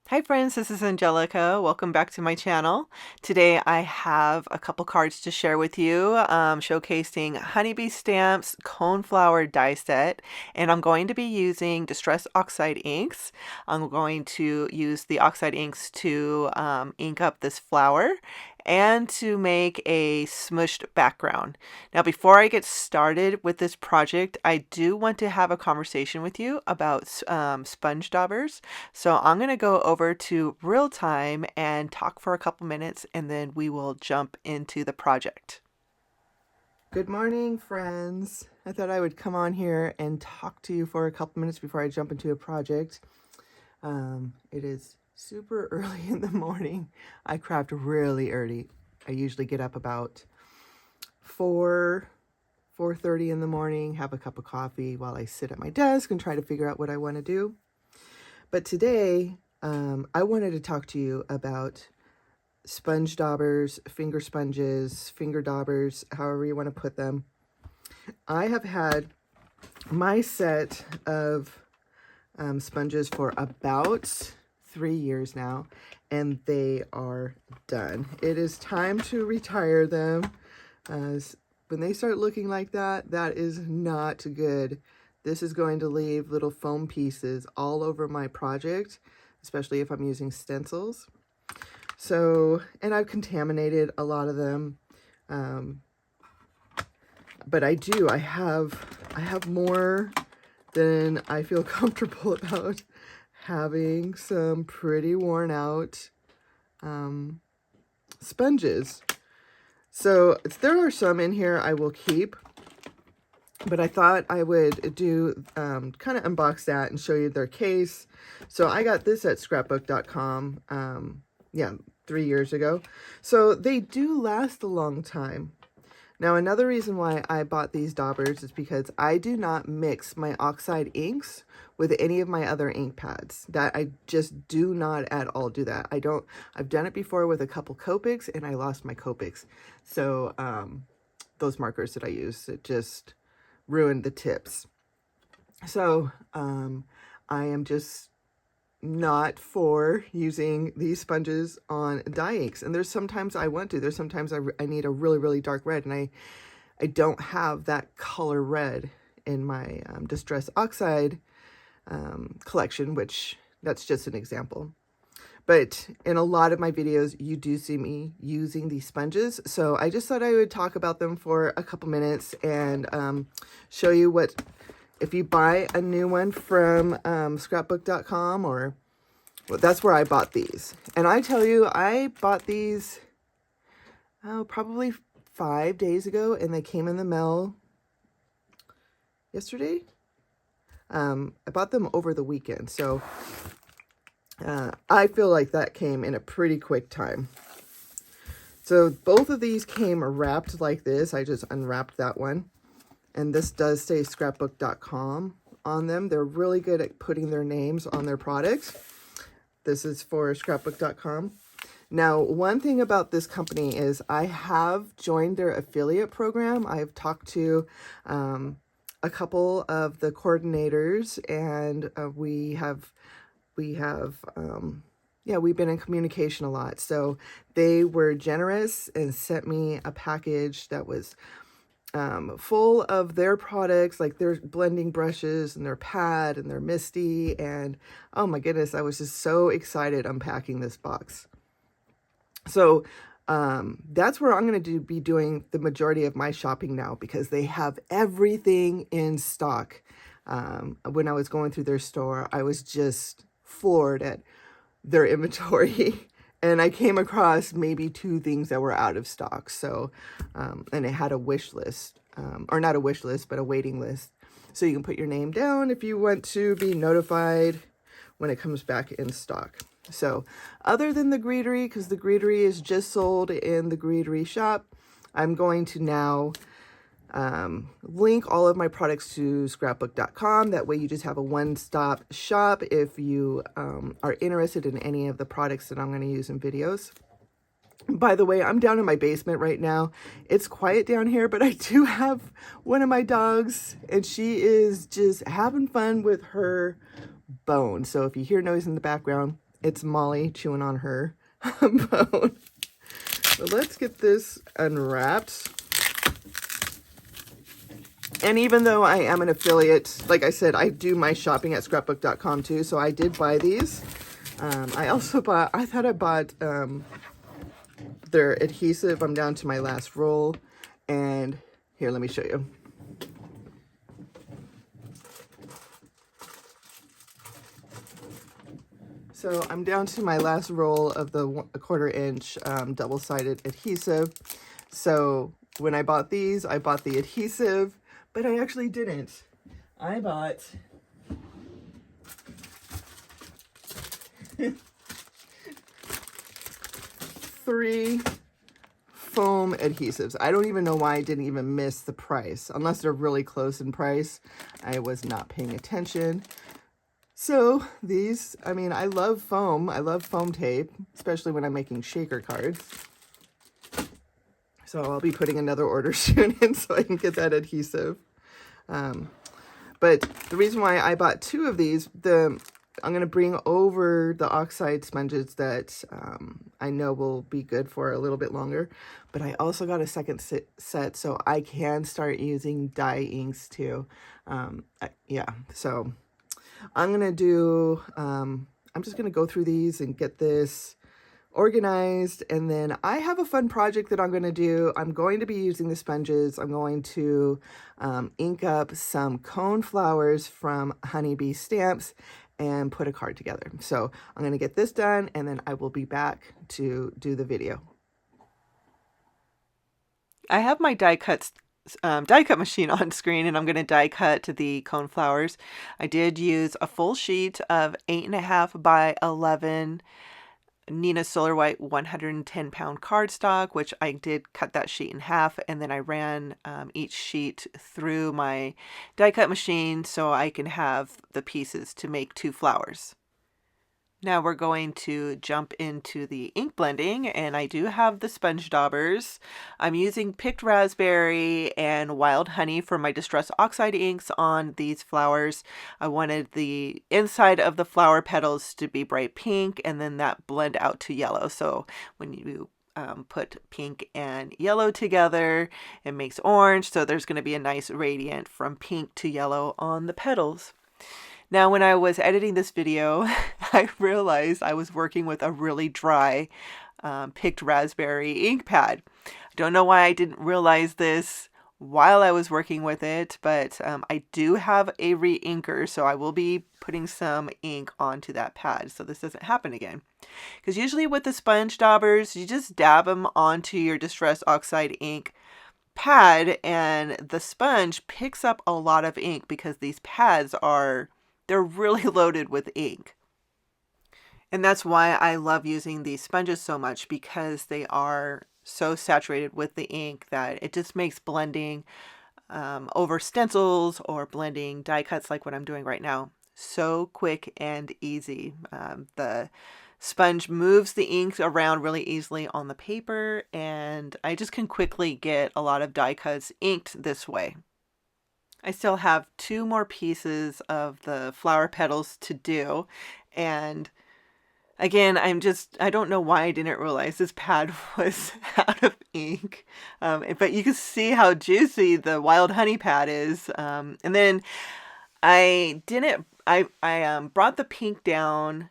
Hi friends, this is Angelica. Welcome back to my channel. Today I have a couple cards to share with you, showcasing Honeybee Stamps Coneflower die set, and I'm going to be using Distress Oxide inks. I'm going to use the Oxide inks to ink up this flower and to make a smushed background. Now, before I get started with this project, I do want to have a conversation with you about sponge daubers. So I'm going to go over to real time and talk for a couple minutes, and then we will jump into the project. Good morning, friends. I thought I would come on here and talk to you for a couple minutes before I jump into a project. It is super early in the morning. I craft really early. I usually get up about 4:30 in the morning, have a cup of coffee while I sit at my desk and try to figure out what I want to do. But today, I wanted to talk to you about sponge daubers, finger sponges, finger daubers, however you want to put them. I have had my set of sponges for about 3 years now, and they are done. It is time to retire them. When they start looking like that, that is not good. This is going to leave little foam pieces all over my project, especially if I'm using stencils. So, and I've contaminated a lot of them. But I have more than I feel comfortable about having some pretty worn out sponges. So there are some in here I will keep, but I thought I would do kind of unbox that and show you their case. So I got this at scrapbook.com, yeah, 3 years ago. So they do last a long time. Now, another reason why I bought these daubers is because I do not mix my Oxide inks with any of my other ink pads. That I just do not at all do that. I've done it before with a couple Copics and I lost my Copics. So those markers that I use, it just ruined the tips. So I am just not for using these sponges on dye inks. And there's sometimes I want to. There's sometimes I need a really, really dark red, and I don't have that color red in my Distress Oxide collection, which that's just an example. But in a lot of my videos, you do see me using these sponges. So I just thought I would talk about them for a couple minutes and show you what, if you buy a new one from scrapbook.com, or well, that's where I bought these. And I tell you, I bought these probably 5 days ago, and they came in the mail yesterday. I bought them over the weekend. So I feel like that came in a pretty quick time. So both of these came wrapped like this. I just unwrapped that one. And this does say scrapbook.com on them. They're really good at putting their names on their products. This is for scrapbook.com. Now, one thing about this company is I have joined their affiliate program. I've talked to a couple of the coordinators, and we've been in communication a lot. So they were generous and sent me a package that was full of their products, like their blending brushes and their pad and their Misty. And oh my goodness, I was just so excited unpacking this box. So that's where I'm going to be doing the majority of my shopping now, because they have everything in stock. When I was going through their store, I was just floored at their inventory. And I came across maybe 2 things that were out of stock. So, and it had a wish list, or not a wish list, but a waiting list. So you can put your name down if you want to be notified when it comes back in stock. So other than the Greetery, because the Greetery is just sold in the Greetery shop, I'm going to now link all of my products to scrapbook.com. That way you just have a one-stop shop if you are interested in any of the products that I'm going to use in videos. By the way, I'm down in my basement right now. It's quiet down here, but I do have one of my dogs, and she is just having fun with her bone. So if you hear noise in the background, It's Molly chewing on her bone. So let's get this unwrapped. And even though I am an affiliate, like I said, I do my shopping at scrapbook.com too, so I did buy these. I also bought, I thought I bought their adhesive. I'm down to my last roll. And here, let me show you. So I'm down to my last roll of the 1/4 inch double-sided adhesive. So when I bought these, I bought the adhesive, but I actually didn't. I bought three foam adhesives. I don't even know why I didn't even miss the price. Unless they're really close in price. I was not paying attention. So these, I mean, I love foam. I love foam tape, especially when I'm making shaker cards. So I'll be putting another order soon in so I can get that adhesive. But the reason why I bought 2 of these, I'm going to bring over the Oxide sponges that I know will be good for a little bit longer. But I also got a second set so I can start using dye inks too. Yeah, so I'm going to do, I'm just going to go through these and get this organized, and then I have a fun project that I'm going to do. I'm going to be using the sponges. I'm going to ink up some Coneflowers from Honeybee Stamps and put a card together. So I'm going to get this done, and then I will be back to do the video. I have my die cut machine on screen, and I'm going to die cut the Coneflowers. I did use a full sheet of 8.5 by 11 Nina Solar White 110-pound cardstock, which I did cut that sheet in half, and then I ran each sheet through my die cut machine so I can have the pieces to make 2 flowers. Now we're going to jump into the ink blending, and I do have the sponge daubers. I'm using picked raspberry and wild honey for my distress oxide inks on these flowers. I wanted the inside of the flower petals to be bright pink, and then that blend out to yellow. So when you put pink and yellow together, it makes orange. So there's going to be a nice gradient from pink to yellow on the petals. Now, when I was editing this video, I realized I was working with a really dry picked raspberry ink pad. I don't know why I didn't realize this while I was working with it, but I do have a re-inker, so I will be putting some ink onto that pad so this doesn't happen again. Because usually with the sponge daubers, you just dab them onto your Distress Oxide ink pad, and the sponge picks up a lot of ink because these pads they're really loaded with ink. And that's why I love using these sponges so much, because they are so saturated with the ink that it just makes blending over stencils or blending die cuts like what I'm doing right now so quick and easy. The sponge moves the ink around really easily on the paper, and I just can quickly get a lot of die cuts inked this way. I still have 2 more pieces of the flower petals to do, and again, I don't know why I didn't realize this pad was out of ink, but you can see how juicy the wild honey pad is. And then I brought the pink down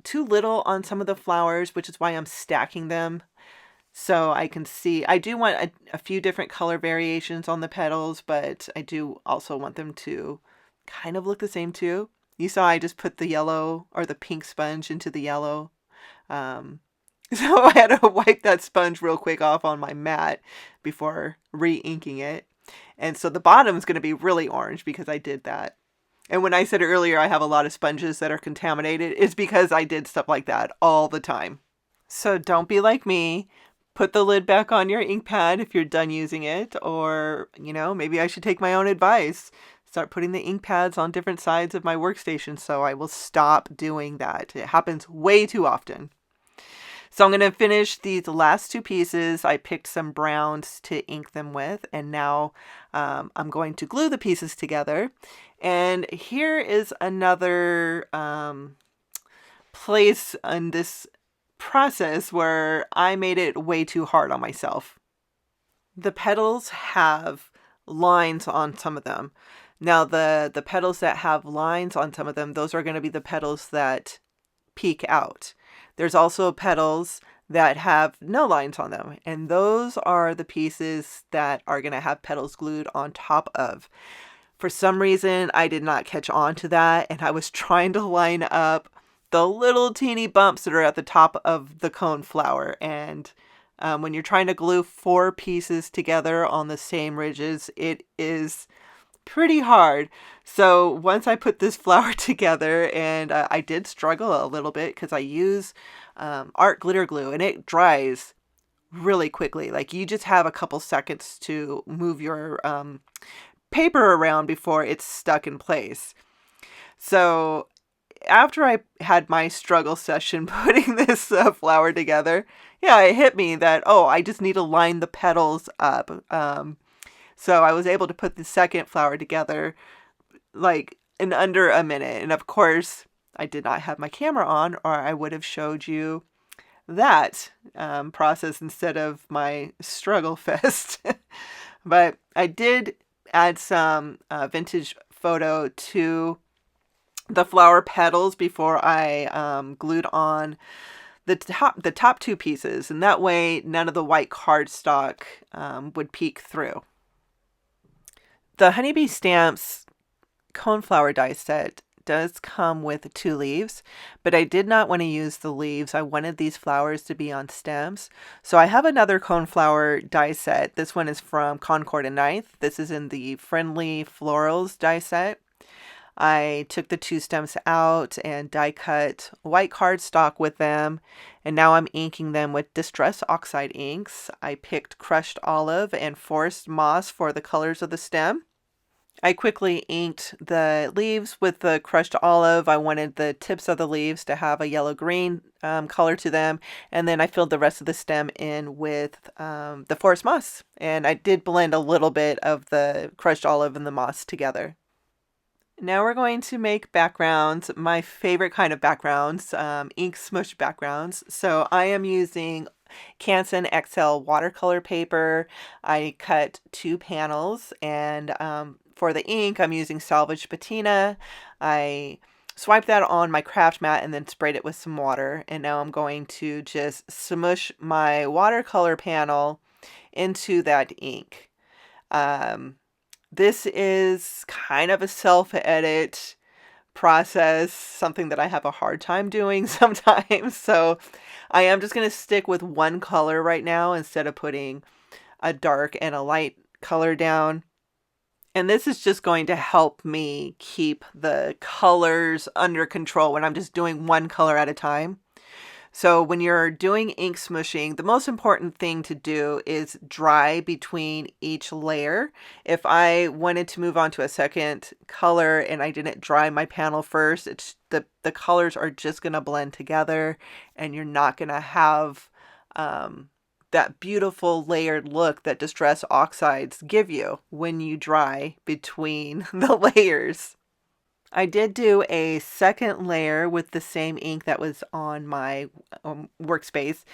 too little on some of the flowers, which is why I'm stacking them. So I can see, I do want a few different color variations on the petals, but I do also want them to kind of look the same too. You saw I just put the yellow or the pink sponge into the yellow. So I had to wipe that sponge real quick off on my mat before re-inking it. And so the bottom is going to be really orange because I did that. And when I said earlier I have a lot of sponges that are contaminated, it's because I did stuff like that all the time. So don't be like me. Put the lid back on your ink pad if you're done using it, or, maybe I should take my own advice. Start putting the ink pads on different sides of my workstation, so I will stop doing that. It happens way too often. So I'm going to finish these last 2 pieces. I picked some browns to ink them with, and now I'm going to glue the pieces together. And here is another place in this process where I made it way too hard on myself. The petals have lines on some of them. Now the petals that have lines on some of them, those are going to be the petals that peek out. There's also petals that have no lines on them, and those are the pieces that are going to have petals glued on top of. For some reason, I did not catch on to that, and I was trying to line up the little teeny bumps that are at the top of the coneflower. And when you're trying to glue 4 pieces together on the same ridges, it is pretty hard. So once I put this flower together, and I did struggle a little bit because I use art glitter glue, and it dries really quickly. Like, you just have a couple seconds to move your paper around before it's stuck in place. So after I had my struggle session putting this flower together, yeah, it hit me that, oh, I just need to line the petals up. So I was able to put the second flower together like in under a minute. And of course, I did not have my camera on, or I would have showed you that process instead of my struggle fest. But I did add some vintage photo to the flower petals before I glued on the top 2 pieces, and that way none of the white cardstock would peek through. The Honeybee Stamps Coneflower die set does come with 2 leaves, but I did not want to use the leaves. I wanted these flowers to be on stems. So I have another Coneflower die set. This one is from Concord and Ninth. This is in the Friendly Florals die set. I took the 2 stems out and die cut white cardstock with them, and now I'm inking them with Distress Oxide inks. I picked crushed olive and forest moss for the colors of the stem. I quickly inked the leaves with the crushed olive. I wanted the tips of the leaves to have a yellow-green color to them. And then I filled the rest of the stem in with the forest moss. And I did blend a little bit of the crushed olive and the moss together. Now we're going to make backgrounds, my favorite kind of backgrounds, ink smush backgrounds. So I am using Canson XL watercolor paper. I cut 2 panels, and for the ink, I'm using salvage patina. I swiped that on my craft mat and then sprayed it with some water. And now I'm going to just smush my watercolor panel into that ink. This is kind of a self-edit process, something that I have a hard time doing sometimes. So I am just going to stick with one color right now instead of putting a dark and a light color down. And this is just going to help me keep the colors under control when I'm just doing one color at a time. So when you're doing ink smushing, the most important thing to do is dry between each layer. If I wanted to move on to a second color and I didn't dry my panel first, it's the colors are just going to blend together, and you're not going to have that beautiful layered look that Distress Oxides give you when you dry between the layers. I did do a second layer with the same ink that was on my workspace.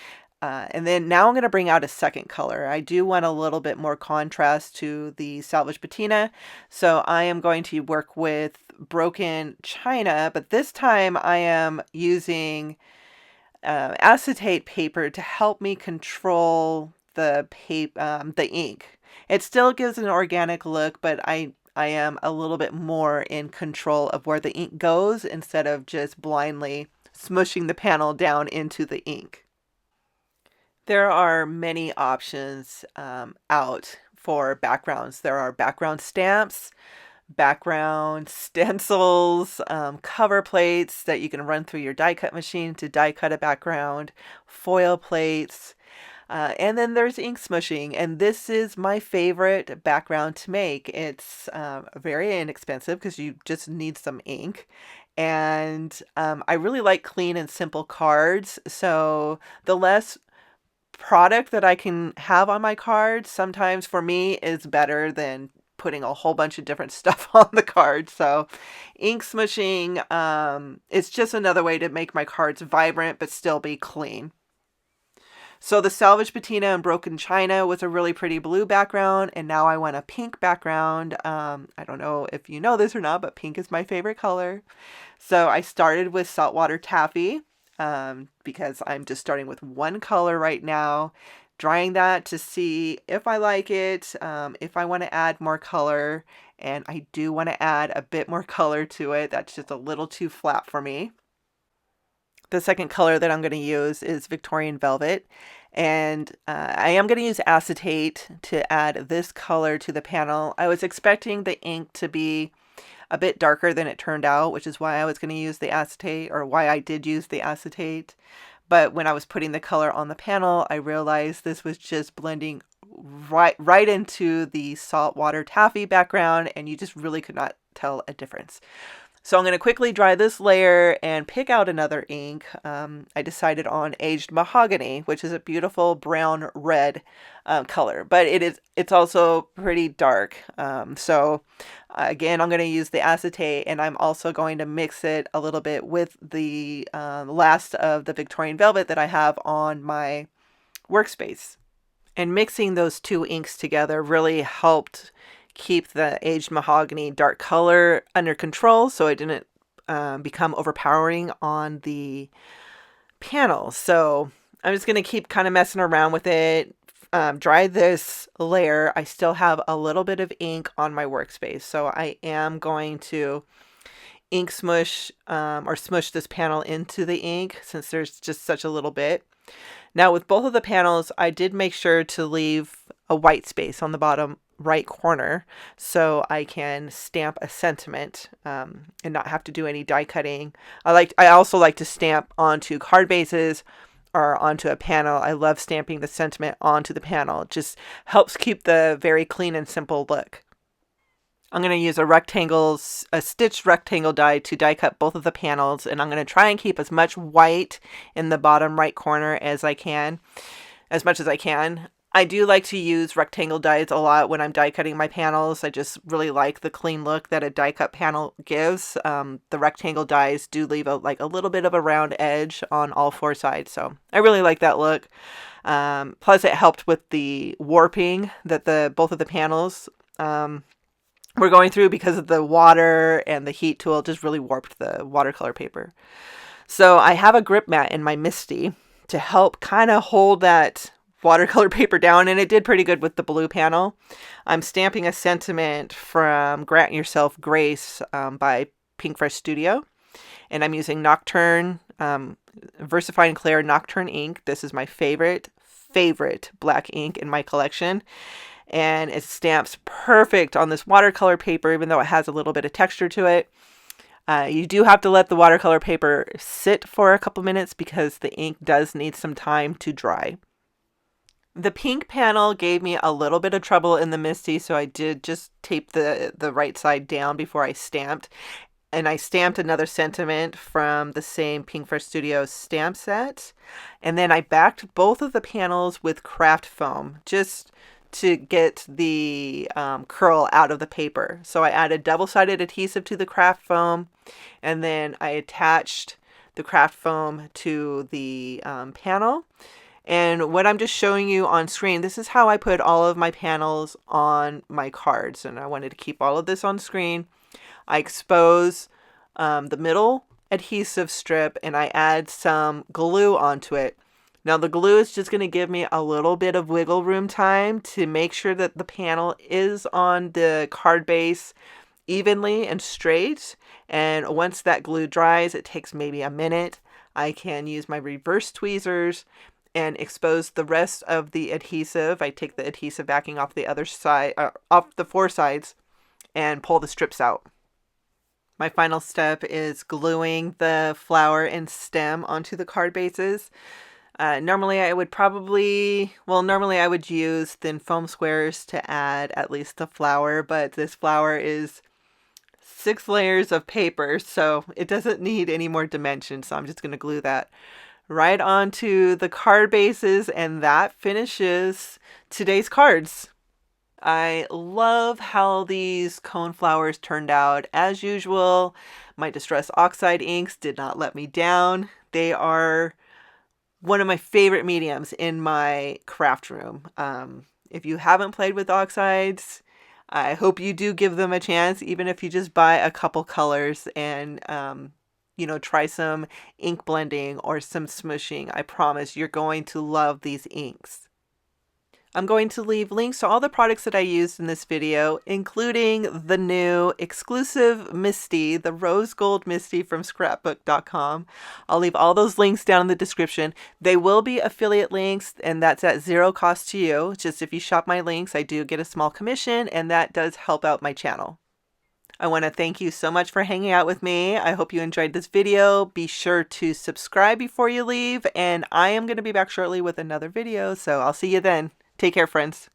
And then now I'm going to bring out a second color. I do want a little bit more contrast to the salvage patina. So I am going to work with broken china, but this time I am using acetate paper to help me control the ink. It still gives an organic look, but I am a little bit more in control of where the ink goes instead of just blindly smushing the panel down into the ink. There are many options out for backgrounds. There are background stamps, background stencils, cover plates that you can run through your die cut machine to die cut a background, foil plates, and then there's ink smushing, and this is my favorite background to make. It's very inexpensive because you just need some ink, and I really like clean and simple cards, so the less product that I can have on my cards sometimes for me is better than putting a whole bunch of different stuff on the card. So ink smushing, it's just another way to make my cards vibrant but still be clean. So the salvage patina and broken china was a really pretty blue background, and now I want a pink background. I don't know if you know this or not, but pink is my favorite color. So I started with Saltwater Taffy because I'm just starting with one color right now, drying that to see if I like it, if I want to add more color, and I do want to add a bit more color to it. That's just a little too flat for me. The second color that I'm going to use is Victorian Velvet, and I am going to use acetate to add this color to the panel. I was expecting the ink to be a bit darker than it turned out, which is why I was going to use the acetate, or why I did use the acetate. But when I was putting the color on the panel, I realized this was just blending right into the saltwater taffy background, and you just really could not tell a difference. So I'm going to quickly dry this layer and pick out another ink. I decided on Aged Mahogany, which is a beautiful brown red color, but it's also pretty dark. So again, I'm going to use the acetate, and I'm also going to mix it a little bit with the last of the Victorian Velvet that I have on my workspace. And mixing those two inks together really helped keep the Aged Mahogany dark color under control, so it didn't become overpowering on the panel. So I'm just going to keep kind of messing around with it, dry this layer. I still have a little bit of ink on my workspace, so I am going to ink smush or smush this panel into the ink since there's just such a little bit. Now with both of the panels, I did make sure to leave a white space on the bottom right corner so I can stamp a sentiment and not have to do any die cutting. I also like to stamp onto card bases or onto a panel. I love stamping the sentiment onto the panel. It just helps keep the very clean and simple look. I'm going to use a stitched rectangle die to die cut both of the panels, and I'm going to try and keep as much white in the bottom right corner as much as I can. I do like to use rectangle dies a lot when I'm die cutting my panels. I just really like the clean look that a die cut panel gives. The rectangle dies do leave a little bit of a round edge on all four sides, so I really like that look. Plus, it helped with the warping that both of the panels were going through because of the water, and the heat tool just really warped the watercolor paper. So I have a grip mat in my MISTI to help kind of hold that watercolor paper down, and it did pretty good with the blue panel. I'm stamping a sentiment from Grant Yourself Grace by Pinkfresh Studio, and I'm using Nocturne, Versifying Clair Nocturne ink. This is my favorite black ink in my collection, and it stamps perfect on this watercolor paper, even though it has a little bit of texture to it. You do have to let the watercolor paper sit for a couple minutes because the ink does need some time to dry. The pink panel gave me a little bit of trouble in the MISTI, so I did just tape the right side down before I stamped. And I stamped another sentiment from the same Pinkfresh Studio stamp set. And then I backed both of the panels with craft foam just to get the curl out of the paper. So I added double-sided adhesive to the craft foam, and then I attached the craft foam to the panel. And what I'm just showing you on screen, this is how I put all of my panels on my cards. And I wanted to keep all of this on screen. I expose the middle adhesive strip, and I add some glue onto it. Now the glue is just going to give me a little bit of wiggle room time to make sure that the panel is on the card base evenly and straight. And once that glue dries, it takes maybe a minute, I can use my reverse tweezers and expose the rest of the adhesive. I take the adhesive backing off the other side, off the four sides, and pull the strips out. My final step is gluing the flower and stem onto the card bases. Normally I would use thin foam squares to add at least the flower, but this flower is 6 layers of paper, so it doesn't need any more dimension. So I'm just going to glue that right onto the card bases, and that finishes today's cards. I love how these Coneflowers turned out. As usual, my Distress Oxide inks did not let me down. They are one of my favorite mediums in my craft room. If you haven't played with Oxides, I hope you do give them a chance, even if you just buy a couple colors and try some ink blending or some smushing. I promise you're going to love these inks. I'm going to leave links to all the products that I used in this video, including the new exclusive Misty, the Rose Gold Misty from scrapbook.com. I'll leave all those links down in the description. They will be affiliate links, and that's at zero cost to you. Just if you shop my links, I do get a small commission, and that does help out my channel. I want to thank you so much for hanging out with me. I hope you enjoyed this video. Be sure to subscribe before you leave, and I am going to be back shortly with another video, so I'll see you then. Take care, friends.